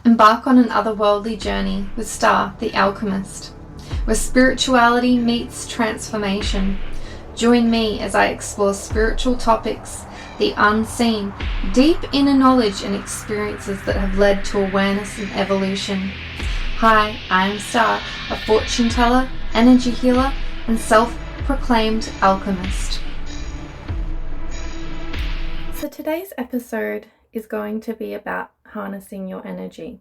Embark on an otherworldly journey with Star, the Alchemist, where spirituality meets transformation. Join me as I explore spiritual topics, the unseen, deep inner knowledge and experiences that have led to awareness and evolution. Hi, I am Star, a fortune teller, energy healer, and self-proclaimed alchemist. So today's episode is going to be about harnessing your energy.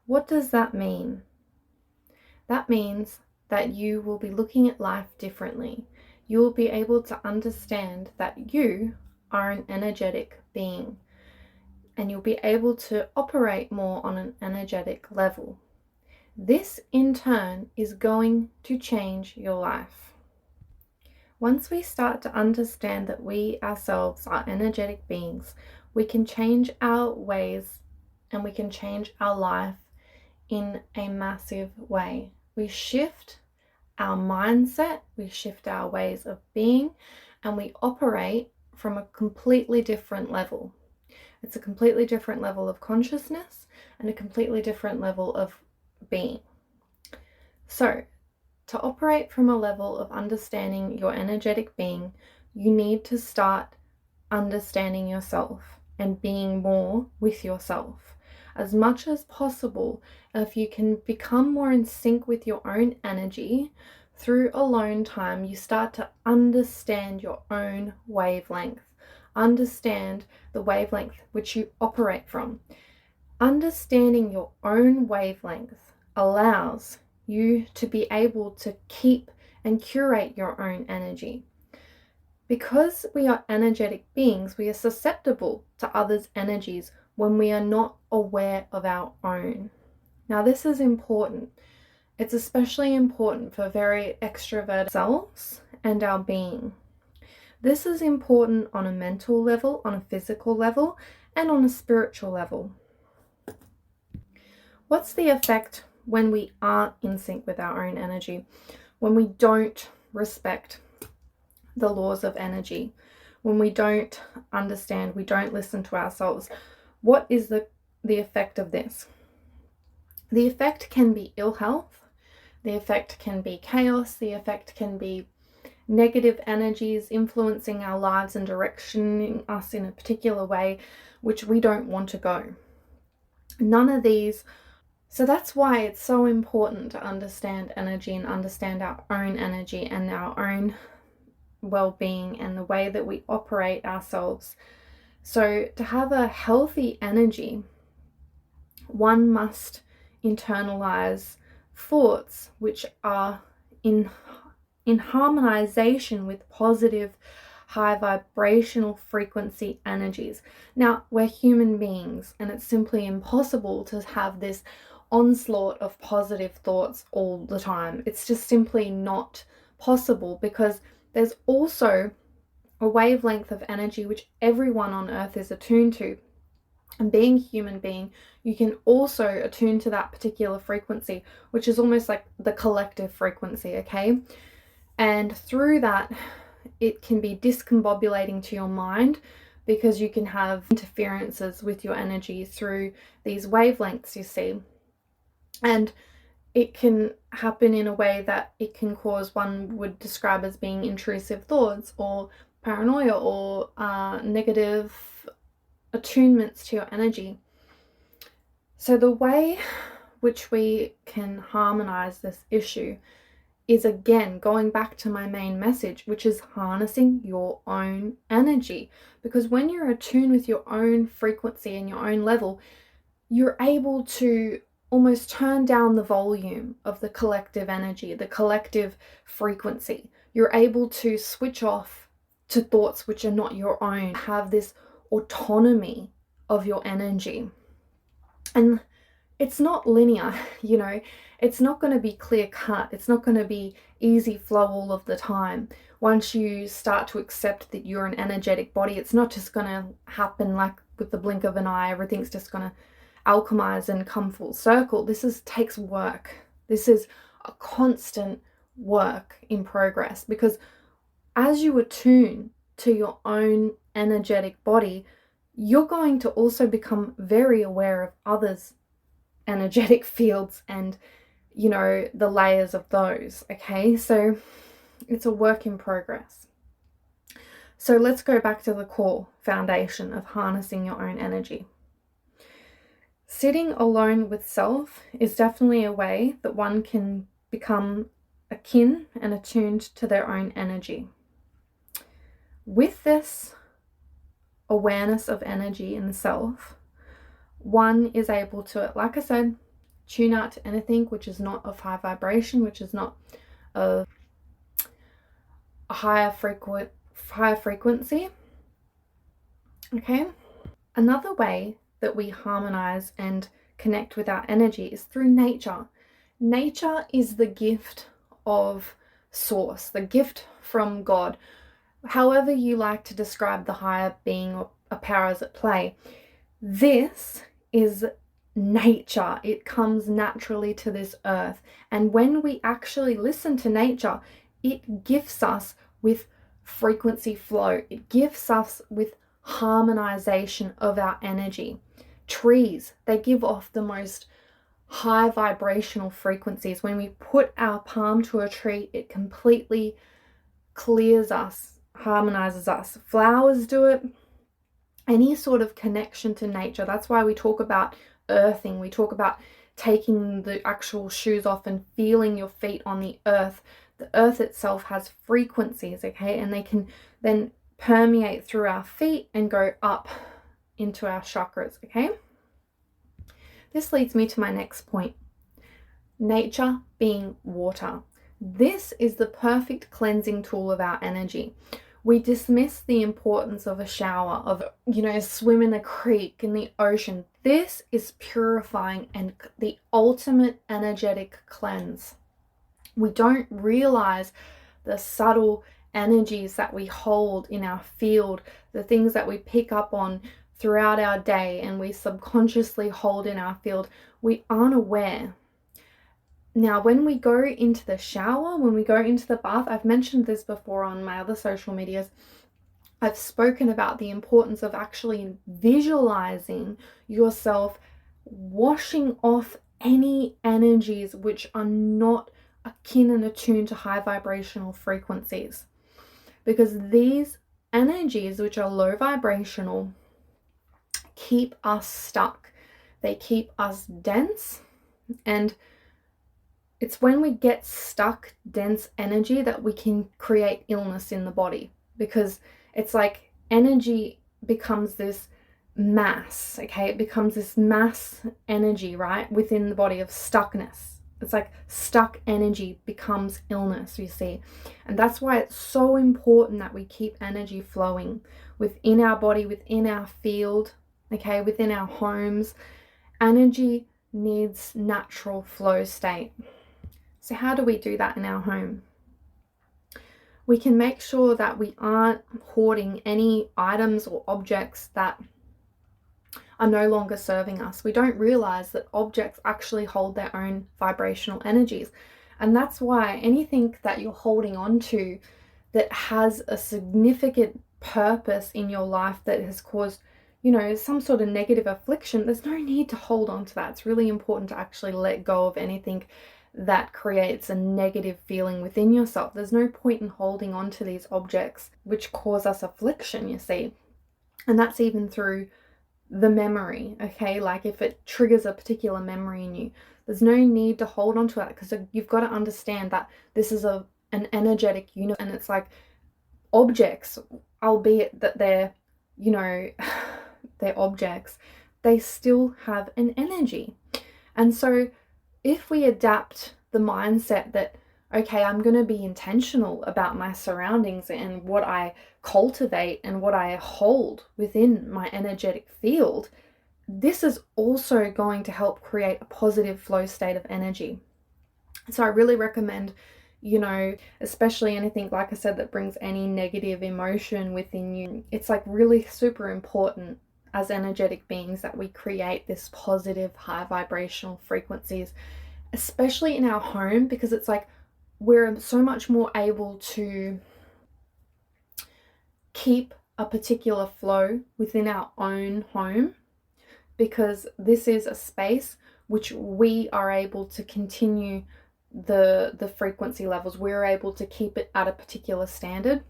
What does that mean? That means that you will be looking at life differently. You will be able to understand that you are an energetic being, and you'll be able to operate more on an energetic level. This in turn is going to change your life. Once we start to understand that we ourselves are energetic beings, we can change our ways and we can change our life in a massive way. We shift our mindset, we shift our ways of being, and we operate from a completely different level. It's a completely different level of consciousness and a completely different level of being. So, to operate from a level of understanding your energetic being, you need to start understanding yourself and being more with yourself. As much as possible, if you can become more in sync with your own energy, through alone time, you start to understand your own wavelength. Understand the wavelength which you operate from. Understanding your own wavelength allows you to be able to keep and curate your own energy. Because we are energetic beings, we are susceptible to others' energies when we are not aware of our own. Now, this is important. It's especially important for very extroverted selves and our being. This is important on a mental level, on a physical level, and on a spiritual level. What's the effect when we aren't in sync with our own energy? When we don't respect the laws of energy, when we don't understand, we don't listen to ourselves, what is the effect of this? The effect can be ill health, the effect can be chaos, the effect can be negative energies influencing our lives and directioning us in a particular way which we don't want to go. None of these. So that's why it's so important to understand energy and understand our own energy and our own well-being and the way that we operate ourselves. So to have a healthy energy, one must internalize thoughts which are in harmonization with positive, high vibrational frequency energies. Now, we're human beings, and it's simply impossible to have this onslaught of positive thoughts all the time. It's just simply not possible, because there's also a wavelength of energy which everyone on earth is attuned to. And being a human being, you can also attune to that particular frequency, which is almost like the collective frequency, okay? And through that, it can be discombobulating to your mind, because you can have interferences with your energy through these wavelengths, you see. And it can happen in a way that it can cause, one would describe as being intrusive thoughts or paranoia or negative attunements to your energy. So the way which we can harmonize this issue is, again, going back to my main message, which is harnessing your own energy. Because when you're attuned with your own frequency and your own level, you're able to almost turn down the volume of the collective energy, the collective frequency. You're able to switch off to thoughts which are not your own, have this autonomy of your energy. And it's not linear, you know, it's not going to be clear cut. It's not going to be easy flow all of the time. Once you start to accept that you're an energetic body, it's not just going to happen like with the blink of an eye. Everything's just going to alchemize and come full circle. This takes work. This is a constant work in progress, because as you attune to your own energetic body, you're going to also become very aware of others' energetic fields and, you know, the layers of those. Okay, so it's a work in progress. So let's go back to the core foundation of harnessing your own energy. Sitting alone with self is definitely a way that one can become akin and attuned to their own energy. With this awareness of energy in the self, one is able to, like I said, tune out to anything which is not of high vibration, which is not of a higher frequency. Okay. Another way that we harmonize and connect with our energy is through nature. Nature is the gift of source, the gift from God. However you like to describe the higher being or powers at play, this is nature. It comes naturally to this earth. And when we actually listen to nature, it gifts us with frequency flow. It gifts us with harmonization of our energy. Trees, they give off the most high vibrational frequencies. When we put our palm to a tree, it completely clears us, harmonizes us. Flowers do it. Any sort of connection to nature. That's why we talk about earthing. We talk about taking the actual shoes off and feeling your feet on the earth. The earth itself has frequencies, okay? And they can then permeate through our feet and go up into our chakras, okay? This leads me to my next point. Nature being water. This is the perfect cleansing tool of our energy. We dismiss the importance of a shower, of, you know, swim in a creek, in the ocean. This is purifying and the ultimate energetic cleanse. We don't realize the subtle energies that we hold in our field, the things that we pick up on throughout our day and we subconsciously hold in our field. We aren't aware. Now, when we go into the shower, when we go into the bath, I've mentioned this before on my other social medias, I've spoken about the importance of actually visualizing yourself washing off any energies which are not akin and attuned to high vibrational frequencies. Because these energies, which are low vibrational, keep us stuck. They keep us dense, and it's when we get stuck, dense energy that we can create illness in the body, because it's like energy becomes this mass, okay? It becomes this mass energy, right, within the body of stuckness. It's like stuck energy becomes illness, you see. And that's why it's so important that we keep energy flowing within our body, within our field, okay, within our homes. Energy needs natural flow state. So how do we do that in our home? We can make sure that we aren't hoarding any items or objects that are no longer serving us. We don't realize that objects actually hold their own vibrational energies. And that's why anything that you're holding on to that has a significant purpose in your life that has caused, you know, some sort of negative affliction, there's no need to hold on to that. It's really important to actually let go of anything that creates a negative feeling within yourself. There's no point in holding on to these objects which cause us affliction, you see. And that's even through the memory, okay? Like if it triggers a particular memory in you, there's no need to hold on to that, because you've got to understand that this is an energetic universe, and it's like objects, albeit that they're, you know, they're objects, they still have an energy. And so if we adapt the mindset that, okay, I'm going to be intentional about my surroundings and what I cultivate and what I hold within my energetic field, this is also going to help create a positive flow state of energy. So I really recommend, you know, especially anything, like I said, that brings any negative emotion within you. It's like really super important as energetic beings that we create this positive high vibrational frequencies, especially in our home, because it's like we're so much more able to keep a particular flow within our own home, because this is a space which we are able to continue the frequency levels. We're able to keep it at a particular standard,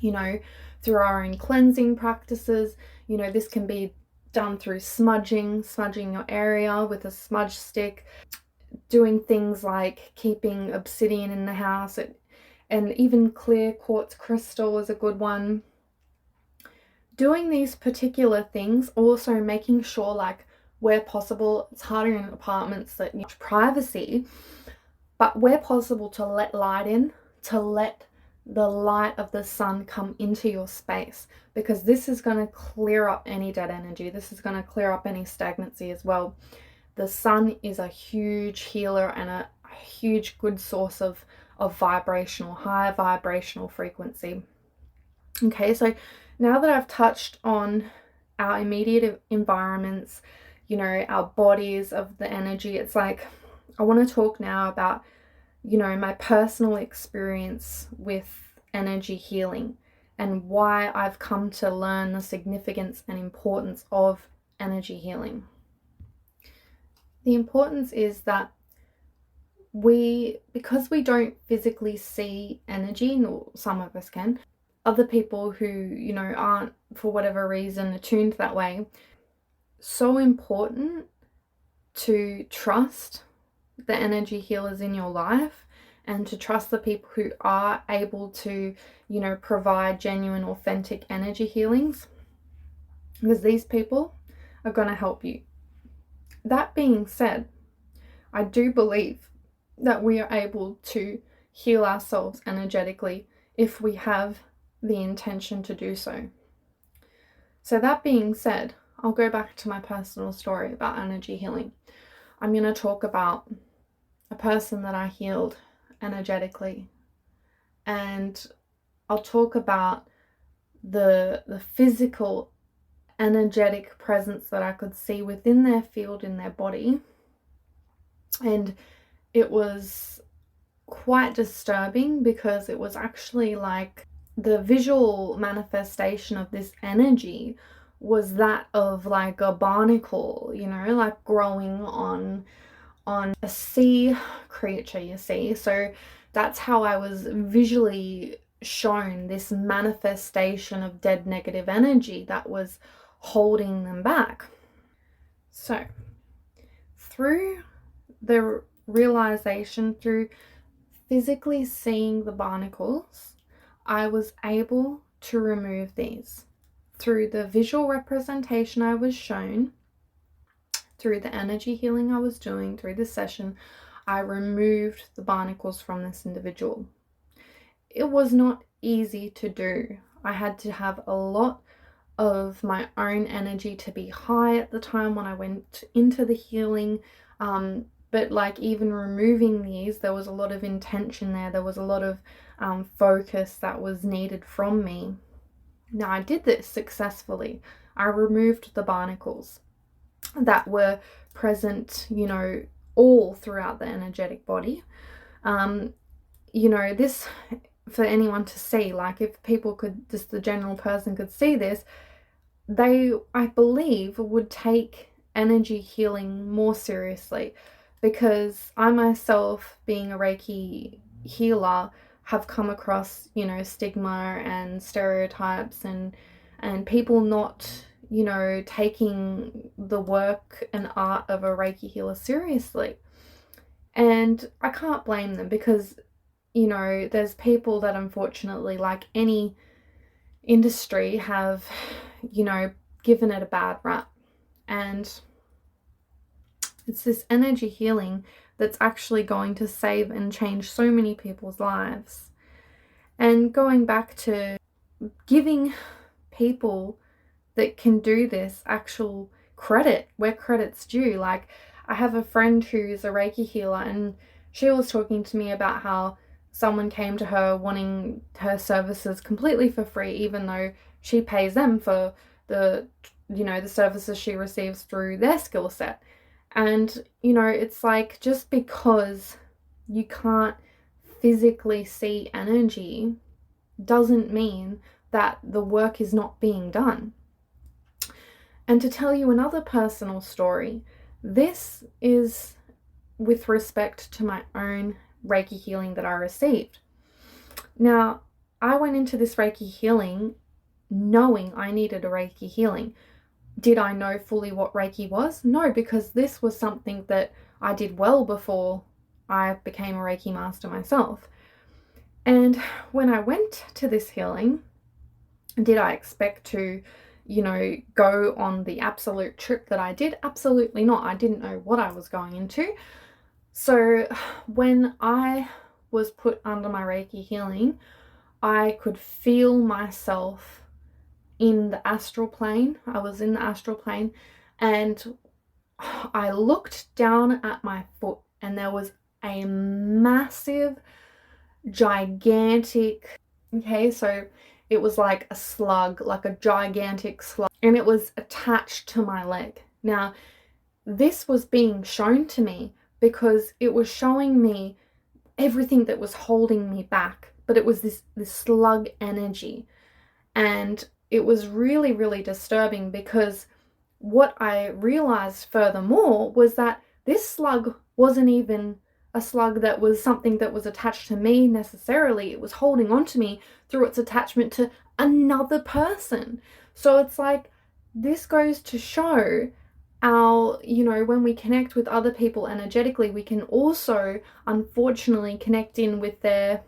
through our own cleansing practices. This can be done through smudging your area with a smudge stick, doing things like keeping obsidian in the house, and even clear quartz crystal is a good one. Doing these particular things, also making sure, like, where possible, it's harder in apartments that need privacy, but where possible, to let light in, to let the light of the sun come into your space, because this is going to clear up any dead energy. This is going to clear up any stagnancy as well. The sun is a huge healer and a huge good source of high vibrational frequency. Okay, so now that I've touched on our immediate environments, our bodies of the energy, it's like I want to talk now about, my personal experience with energy healing and why I've come to learn the significance and importance of energy healing. The importance is that because we don't physically see energy, nor some of us can, other people who, aren't, for whatever reason, attuned that way, so important to trust the energy healers in your life and to trust the people who are able to, provide genuine, authentic energy healings, because these people are going to help you. That being said, I do believe that we are able to heal ourselves energetically if we have the intention to do so. So that being said, I'll go back to my personal story about energy healing. I'm going to talk about a person that I healed energetically, and I'll talk about the physical energetic presence that I could see within their field, in their body. And it was quite disturbing, because it was actually like the visual manifestation of this energy was that of like a barnacle, like growing on a sea creature, you see. So that's how I was visually shown this manifestation of dead negative energy that was holding them back. So through the realization, through physically seeing the barnacles, I was able to remove these. Through the visual representation I was shown, through the energy healing I was doing, through the session, I removed the barnacles from this individual. It was not easy to do. I had to have a lot of my own energy to be high at the time when I went into the healing. But like, even removing these, there was a lot of intention there. There was a lot of focus that was needed from me. Now, I did this successfully. I removed the barnacles that were present, all throughout the energetic body. This, for anyone to see, like, if people could, just the general person could see this, they, I believe, would take energy healing more seriously, because I myself, being a Reiki healer, have come across, stigma and stereotypes and people not, taking the work and art of a Reiki healer seriously. And I can't blame them, because, there's people that, unfortunately, like any industry, have, given it a bad rap. And it's this energy healing that's actually going to save and change so many people's lives. And going back to giving people that can do this actual credit where credit's due. Like, I have a friend who's a Reiki healer, and she was talking to me about how someone came to her wanting her services completely for free, even though she pays them for the services she receives through their skill set. And, it's like, just because you can't physically see energy doesn't mean that the work is not being done. And to tell you another personal story, This is with respect to my own Reiki healing that I received. Now, I went into this Reiki healing knowing I needed a Reiki healing. Did I know fully what Reiki was? No, because this was something that I did well before I became a Reiki master myself. And when I went to this healing, did I expect to, go on the absolute trip that I did? Absolutely not. I didn't know what I was going into. So when I was put under my Reiki healing, I could feel myself in the astral plane. I was in the astral plane, and I looked down at my foot, and there was a massive, gigantic, so it was like a slug, like a gigantic slug, and it was attached to my leg. Now, this was being shown to me because it was showing me everything that was holding me back, but it was this slug energy. And it was really, really disturbing, because what I realized furthermore was that this slug wasn't even a slug that was something that was attached to me necessarily. It was holding on to me through its attachment to another person. So it's like, this goes to show our, when we connect with other people energetically, we can also unfortunately connect in with their,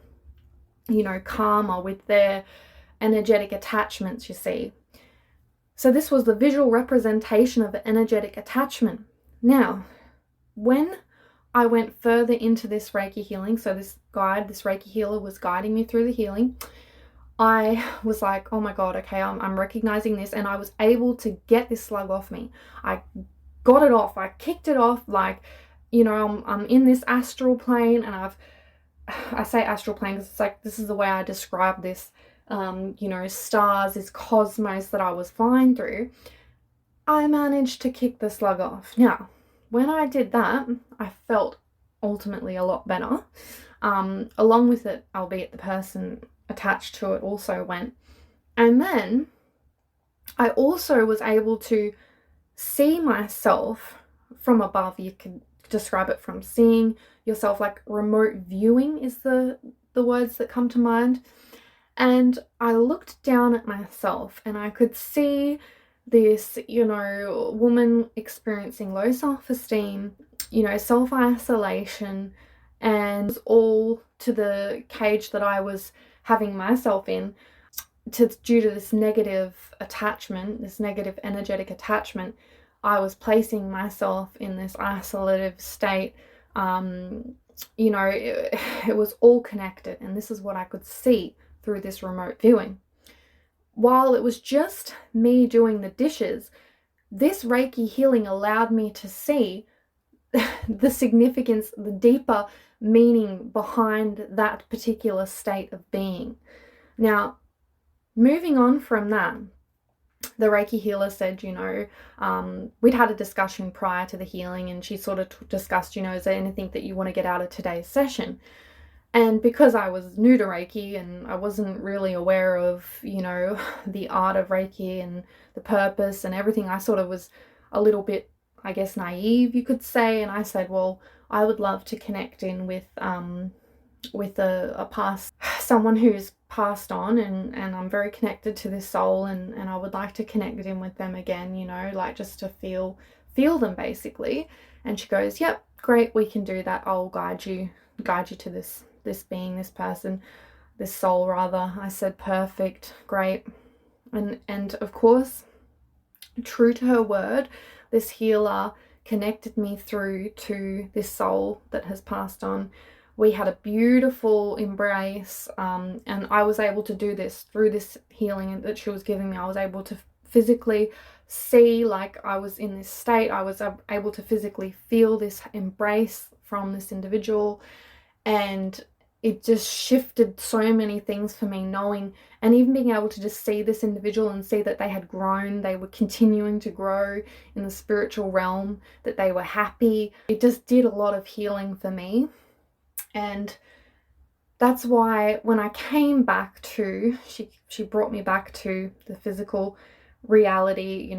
karma, with their energetic attachments, you see. So this was the visual representation of an energetic attachment. Now, when I went further into this Reiki healing, so this Reiki healer was guiding me through the healing, I was like, oh my God, okay, I'm recognizing this, and I was able to get this slug off me. I got it off, I kicked it off, like, I'm in this astral plane, and I say astral plane because it's like, this is the way I describe this, stars, this cosmos that I was flying through. I managed to kick the slug off. Now, when I did that, I felt ultimately a lot better. Along with it, albeit the person attached to it also went. And then I also was able to see myself from above. You could describe it from seeing yourself, like remote viewing is the words that come to mind. And I looked down at myself, and I could see this, woman experiencing low self-esteem, self-isolation, and all to the cage that I was having myself in, due to this negative attachment, this negative energetic attachment. I was placing myself in this isolative state. It was all connected, and this is what I could see through this remote viewing. While it was just me doing the dishes, this Reiki healing allowed me to see the significance, the deeper meaning behind that particular state of being. Now, moving on from that, the Reiki healer said, we'd had a discussion prior to the healing, and she sort of discussed, is there anything that you want to get out of today's session? And because I was new to Reiki and I wasn't really aware of, the art of Reiki and the purpose and everything, I sort of was a little bit, I guess, naive, you could say. And I said, well, I would love to connect in with someone who's passed on, and I'm very connected to this soul, and I would like to connect in with them again, like just to feel them basically. And she goes, yep, great, we can do that. I'll guide you to this being, this person, this soul rather. I said, perfect, great. And of course, true to her word, this healer connected me through to this soul that has passed on. We had a beautiful embrace, and I was able to do this through this healing that she was giving me. I was able to physically see, like I was in this state. I was able to physically feel this embrace from this individual, and it just shifted so many things for me, knowing, and even being able to just see this individual and see that they had grown, they were continuing to grow in the spiritual realm, that they were happy. It just did a lot of healing for me. And that's why when I came back to, she brought me back to the physical reality,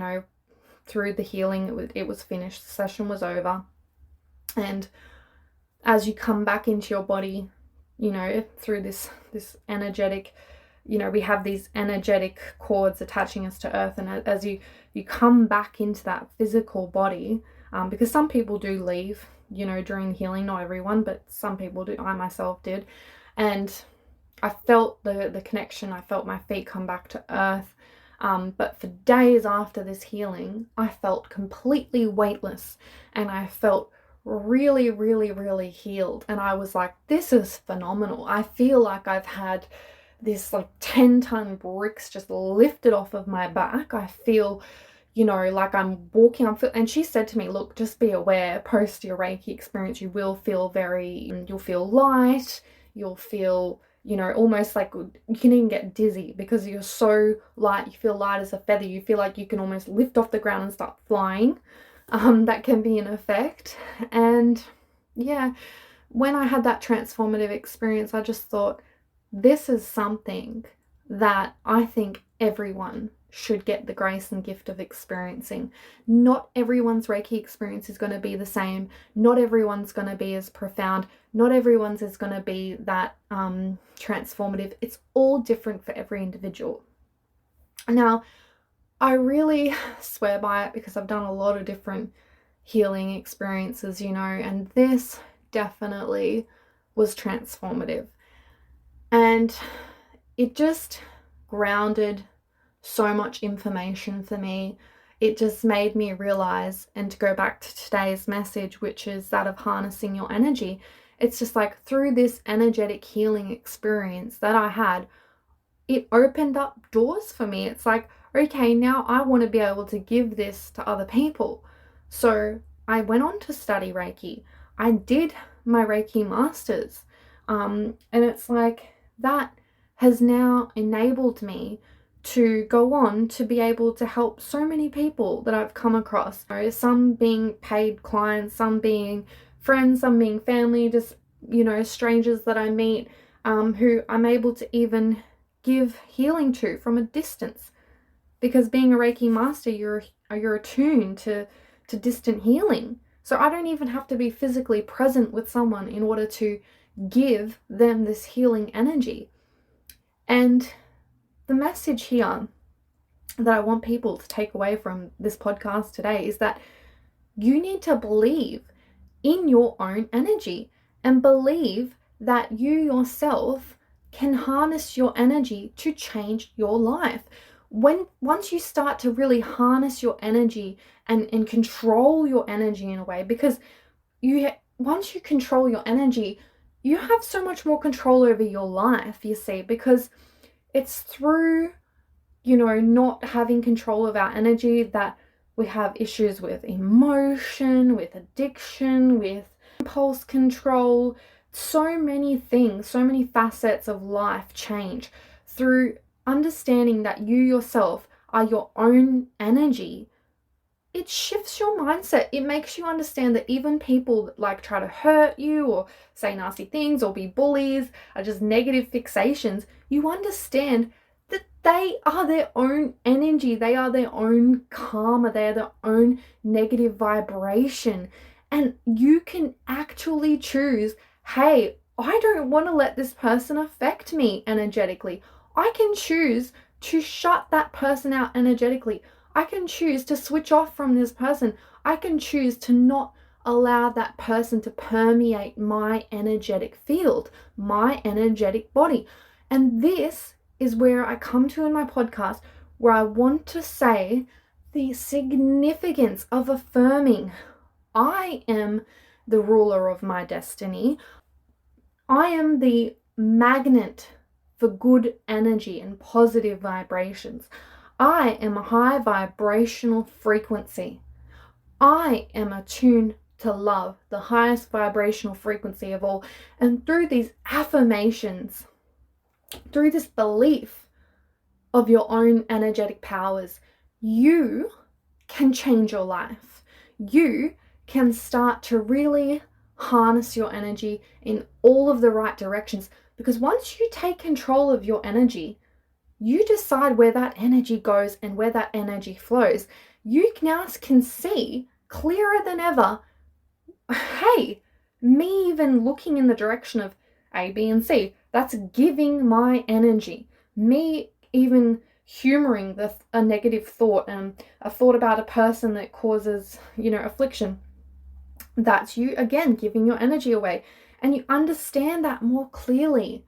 through the healing, it was finished, the session was over. And as you come back into your body, you know, through this energetic, you know, we have these energetic cords attaching us to earth, and as you come back into that physical body, because some people do leave, you know, during healing, not everyone, but some people do. I myself did. And I felt the connection. I felt my feet come back to earth. But for days after this healing, I felt completely weightless, and I felt really, really, really healed. And I was like, this is phenomenal. I feel like I've had this like 10-ton bricks just lifted off of my back. I feel, you know, like I'm walking. And she said to me, look, just be aware, post your Reiki experience, you will feel you'll feel light, you'll feel, you know, almost like you can even get dizzy because you're so light. You feel light as a feather. You feel like you can almost lift off the ground and start flying. That can be an effect. And yeah, when I had that transformative experience, I just thought, this is something that I think everyone should get the grace and gift of experiencing. Not everyone's Reiki experience is going to be the same. Not everyone's going to be as profound. Not everyone's is going to be that transformative. It's all different for every individual. Now, I really swear by it because I've done a lot of different healing experiences, you know, and this definitely was transformative. And it just grounded so much information for me. It just made me realize, and to go back to today's message, which is that of harnessing your energy, it's just like through this energetic healing experience that I had, it opened up doors for me. It's like, okay, now I want to be able to give this to other people. So I went on to study Reiki. I did my Reiki Masters. And it's like that has now enabled me to go on to be able to help so many people that I've come across. You know, some being paid clients, some being friends, some being family, just, you know, strangers that I meet, who I'm able to even give healing to from a distance. Because being a Reiki master, you're attuned to distant healing. So I don't even have to be physically present with someone in order to give them this healing energy. And the message here that I want people to take away from this podcast today is that you need to believe in your own energy and believe that you yourself can harness your energy to change your life. Once you start to really harness your energy and control your energy in a way, because once you control your energy, you have so much more control over your life, you see, because it's through, you know, not having control of our energy that we have issues with emotion, with addiction, with impulse control. So many things, so many facets of life change through understanding that you yourself are your own energy. It shifts your mindset. It makes you understand that even people that like try to hurt you or say nasty things or be bullies are just negative fixations. You understand that they are their own energy. They are their own karma. They are their own negative vibration. And you can actually choose, hey, I don't want to let this person affect me energetically. I can choose to shut that person out energetically. I can choose to switch off from this person. I can choose to not allow that person to permeate my energetic field, my energetic body. And this is where I come to in my podcast, where I want to say the significance of affirming, I am the ruler of my destiny. I am the magnet for good energy and positive vibrations. I am a high vibrational frequency. I am attuned to love, the highest vibrational frequency of all. And through these affirmations, through this belief of your own energetic powers, you can change your life. You can start to really harness your energy in all of the right directions. Because once you take control of your energy, you decide where that energy goes and where that energy flows. you now can see clearer than ever, hey, me even looking in the direction of A, B, and C, that's giving my energy. Me even humoring a negative thought and a thought about a person that causes, affliction. That's you, again, giving your energy away. And you understand that more clearly.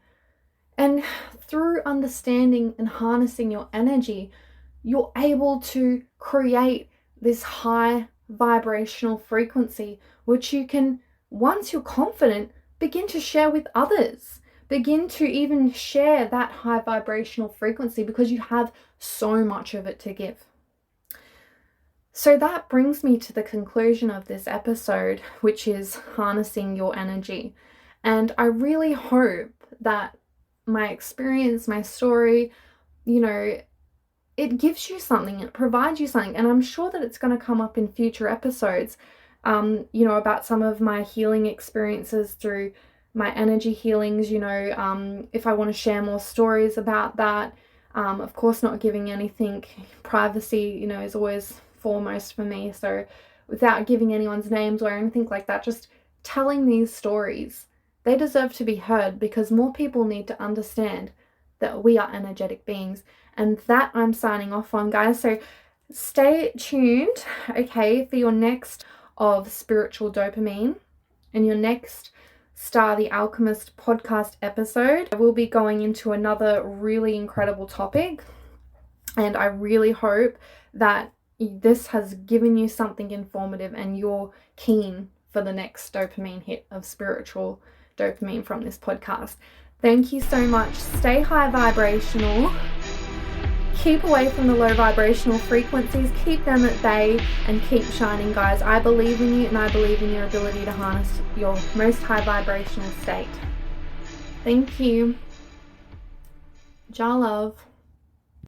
And through understanding and harnessing your energy, you're able to create this high vibrational frequency, which you can, once you're confident, begin to share with others. Begin to even share that high vibrational frequency because you have so much of it to give. So that brings me to the conclusion of this episode, which is harnessing your energy. And I really hope that my experience, my story, it gives you something, it provides you something. And I'm sure that it's going to come up in future episodes, about some of my healing experiences through my energy healings, if I want to share more stories about that. Of course, not giving anything, privacy, is always foremost for me. So without giving anyone's names or anything like that, just telling these stories, they deserve to be heard because more people need to understand that we are energetic beings. And that I'm signing off on, guys. So stay tuned, okay, for your next of Spiritual Dopamine and your next Star the Alchemist podcast episode. I will be going into another really incredible topic, and I really hope that this has given you something informative and you're keen for the next dopamine hit of spiritual dopamine from this podcast. Thank you so much. Stay high vibrational. Keep away from the low vibrational frequencies. Keep them at bay and keep shining, guys. I believe in you and I believe in your ability to harness your most high vibrational state. Thank you. Ja love.